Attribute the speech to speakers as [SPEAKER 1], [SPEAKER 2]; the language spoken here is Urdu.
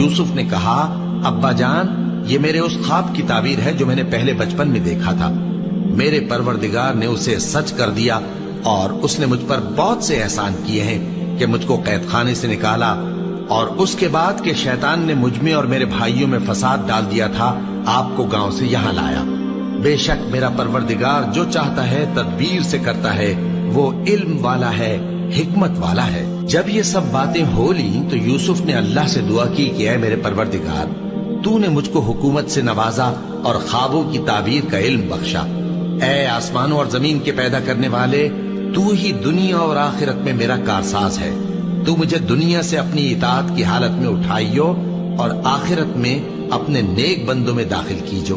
[SPEAKER 1] یوسف نے کہا ابا جان یہ میرے اس خواب کی تعبیر ہے جو میں نے پہلے بچپن میں دیکھا تھا. میرے پروردگار نے اسے سچ کر دیا اور اس نے مجھ پر بہت سے احسان کیے ہیں کہ مجھ کو قید خانے سے نکالا اور اس کے بعد کہ شیطان نے مجھ میں اور میرے بھائیوں میں فساد ڈال دیا تھا آپ کو گاؤں سے یہاں لایا. بے شک میرا پروردگار جو چاہتا ہے تدبیر سے کرتا ہے، وہ علم والا ہے، حکمت والا ہے. جب یہ سب باتیں ہو لیں تو یوسف نے اللہ سے دعا کی کہ اے میرے پروردگار تو نے مجھ کو حکومت سے نوازا اور خوابوں کی تعبیر کا علم بخشا. اے آسمانوں اور زمین کے پیدا کرنے والے، تو ہی دنیا اور آخرت میں میرا کارساز ہے. تو مجھے دنیا سے اپنی اطاعت کی حالت میں اٹھائیو اور آخرت میں اپنے نیک بندوں میں داخل کیجو.